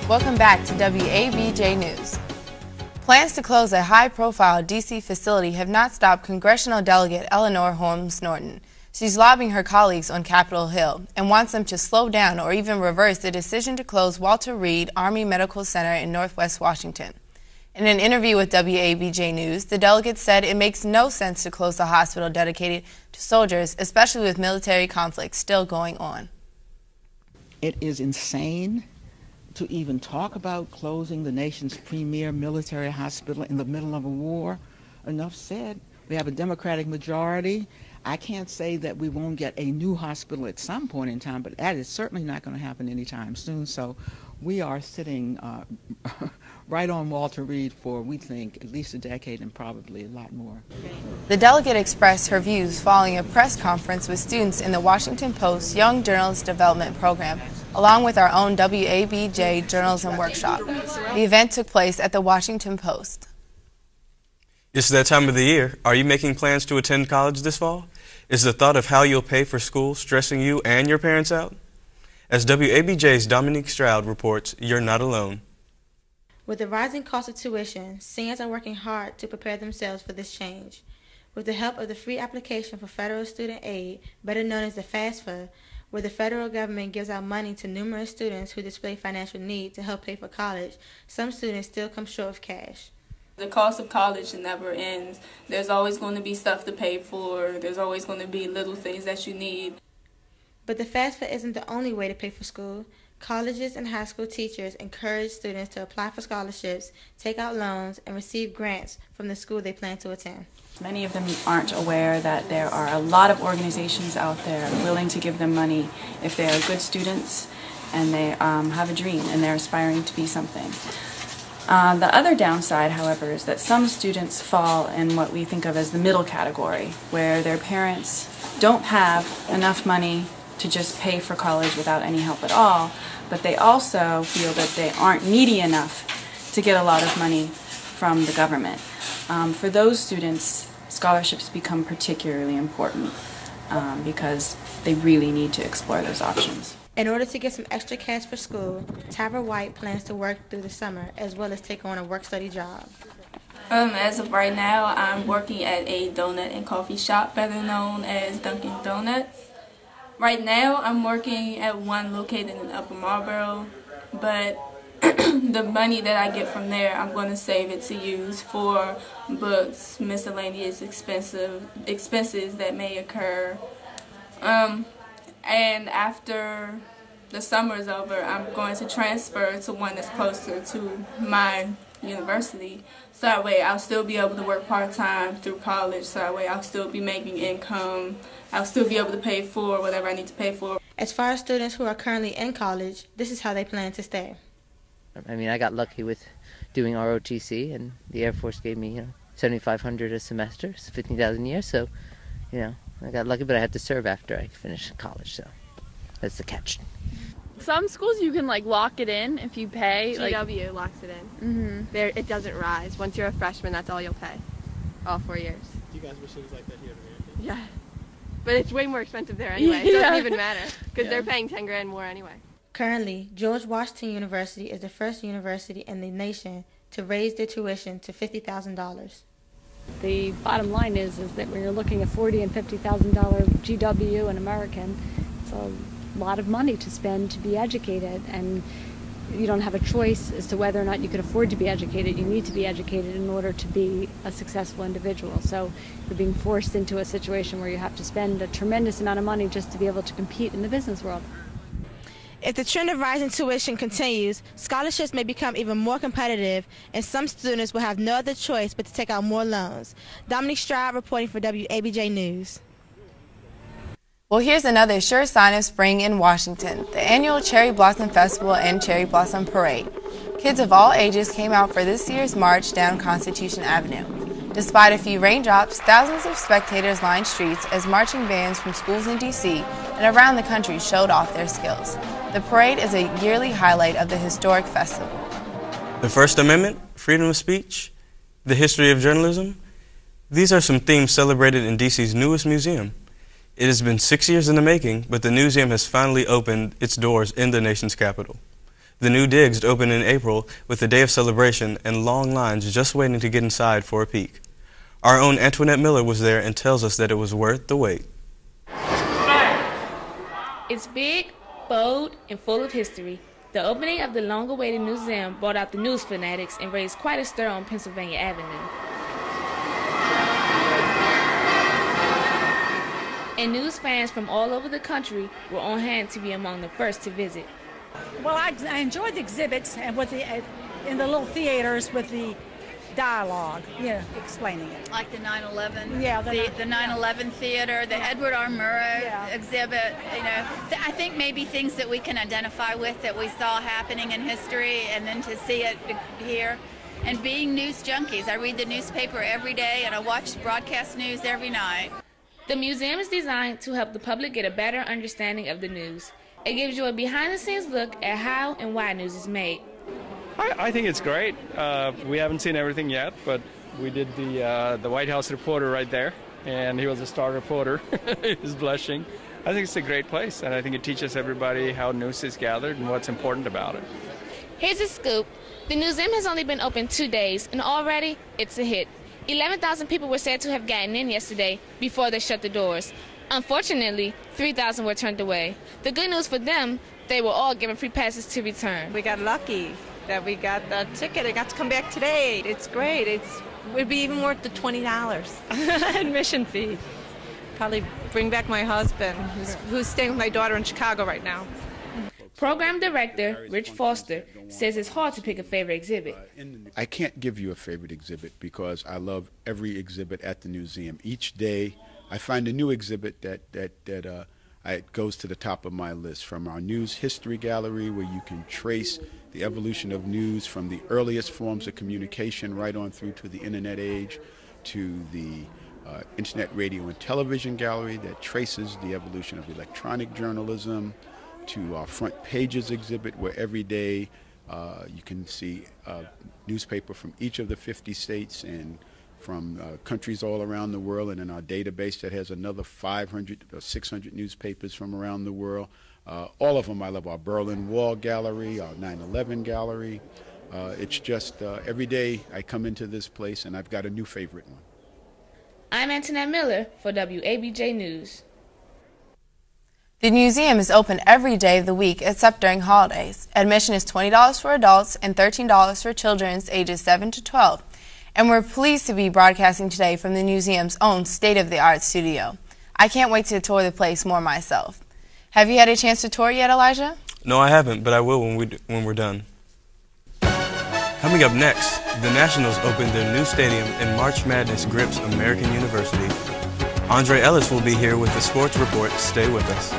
Welcome back to WABJ News. Plans to close a high-profile D.C. facility have not stopped Congressional Delegate Eleanor Holmes Norton. She's lobbying her colleagues on Capitol Hill and wants them to slow down or even reverse the decision to close Walter Reed Army Medical Center in Northwest Washington. In an interview with WABJ News, the delegate said it makes no sense to close the hospital dedicated to soldiers, especially with military conflicts still going on. It is insane to even talk about closing the nation's premier military hospital in the middle of a war. Enough said. We have a Democratic majority. I can't say that we won't get a new hospital at some point in time, but that is certainly not going to happen anytime soon. So we are sitting right on Walter Reed for, we think, at least a decade and probably a lot more. The delegate expressed her views following a press conference with students in the Washington Post Young Journalist Development Program, along with our own WABJ Journalism Workshop. The event took place at the Washington Post. It's that time of the year. Are you making plans to attend college this fall? Is the thought of how you'll pay for school stressing you and your parents out? As WABJ's Dominique Stroud reports, you're not alone. With the rising cost of tuition, seniors are working hard to prepare themselves for this change. With the help of the free application for federal student aid, better known as the FAFSA, where the federal government gives out money to numerous students who display financial need to help pay for college, some students still come short of cash. The cost of college never ends. There's always going to be stuff to pay for. There's always going to be little things that you need. But the FAFSA isn't the only way to pay for school. Colleges and high school teachers encourage students to apply for scholarships, take out loans, and receive grants from the school they plan to attend. Many of them aren't aware that there are a lot of organizations out there willing to give them money if they are good students and they have a dream and they're aspiring to be something. The other downside, however, is that some students fall in what we think of as the middle category, where their parents don't have enough money to just pay for college without any help at all, but they also feel that they aren't needy enough to get a lot of money from the government. For those students, scholarships become particularly important because they really need to explore those options. In order to get some extra cash for school, Tyra White plans to work through the summer as well as take on a work-study job. As of right now, I'm working at a donut and coffee shop, better known as Dunkin' Donuts. Right now, I'm working at one located in Upper Marlboro, but the money that I get from there, I'm going to save it to use for books, miscellaneous expenses that may occur. And after the summer is over, I'm going to transfer to one that's closer to my university. So that way I'll still be able to work part-time through college. So that way I'll still be making income. I'll still be able to pay for whatever I need to pay for. As far as students who are currently in college, this is how they plan to stay. I mean, I got lucky with doing ROTC, and the Air Force gave me, $7,500 a semester, so $15,000 a year. So, I got lucky, but I had to serve after I finished college, so that's the catch. Some schools you can lock it in if you pay. GW locks it in. It doesn't rise. Once you're a freshman, that's all you'll pay. All 4 years. Do you guys wish it was like that here in America? Yeah. But it's way more expensive there anyway. It doesn't even matter because they're paying $10,000 more anyway. Currently, George Washington University is the first university in the nation to raise their tuition to $50,000. The bottom line is that when you're looking at $40,000 and $50,000 GW and American, it's a lot of money to spend to be educated, and you don't have a choice as to whether or not you can afford to be educated. You need to be educated in order to be a successful individual. So you're being forced into a situation where you have to spend a tremendous amount of money just to be able to compete in the business world. If the trend of rising tuition continues, scholarships may become even more competitive, and some students will have no other choice but to take out more loans. Dominique Stroud reporting for WABJ News. Well, here's another sure sign of spring in Washington, the annual Cherry Blossom Festival and Cherry Blossom Parade. Kids of all ages came out for this year's march down Constitution Avenue. Despite a few raindrops, thousands of spectators lined streets as marching bands from schools in D.C. and around the country showed off their skills. The parade is a yearly highlight of the historic festival. The First Amendment, freedom of speech, the history of journalism, these are some themes celebrated in D.C.'s newest museum. It has been 6 years in the making, but the museum has finally opened its doors in the nation's capital. The new digs opened in April with a day of celebration and long lines just waiting to get inside for a peek. Our own Antoinette Miller was there and tells us that it was worth the wait. It's big, bold, and full of history. The opening of the long-awaited museum brought out the news fanatics and raised quite a stir on Pennsylvania Avenue. And news fans from all over the country were on hand to be among the first to visit. Well, I enjoyed the exhibits and with in the little theaters with the dialogue, explaining it. Like the 9/11, yeah, the 9/11 theater, the Edward R. Murrow exhibit. I think maybe things that we can identify with that we saw happening in history, and then to see it here. And being news junkies, I read the newspaper every day, and I watch broadcast news every night. The museum is designed to help the public get a better understanding of the news. It gives you a behind-the-scenes look at how and why news is made. I think it's great. We haven't seen everything yet, but we did the White House reporter right there, and he was a star reporter. He was blushing. I think it's a great place, and I think it teaches everybody how news is gathered and what's important about it. Here's a scoop. The museum has only been open 2 days, and already it's a hit. 11,000 people were said to have gotten in yesterday before they shut the doors. Unfortunately, 3,000 were turned away. The good news for them, they were all given free passes to return. We got lucky that we got the ticket. I got to come back today. It's great. It would be even worth the $20 admission fee. Probably bring back my husband, who's staying with my daughter in Chicago right now. Program director Rich Foster says it's hard to pick a favorite exhibit. I can't give you a favorite exhibit because I love every exhibit at the museum. Each day I find a new exhibit that goes to the top of my list, from our news history gallery, where you can trace the evolution of news from the earliest forms of communication right on through to the internet age, to the internet radio and television gallery that traces the evolution of electronic journalism, to our front pages exhibit, where every day you can see a newspaper from each of the 50 states and from countries all around the world, and in our database that has another 500 or 600 newspapers from around the world. All of them I love. Our Berlin Wall gallery, our 9/11 gallery. It's just every day I come into this place and I've got a new favorite one. I'm Antoinette Miller for WABJ News. The museum is open every day of the week except during holidays. Admission is $20 for adults and $13 for children ages 7 to 12. And we're pleased to be broadcasting today from the museum's own state-of-the-art studio. I can't wait to tour the place more myself. Have you had a chance to tour yet, Elijah? No, I haven't, but I will when we're done. Coming up next, the Nationals opened their new stadium and March Madness grips American University. Andre Ellis will be here with the sports report. Stay with us.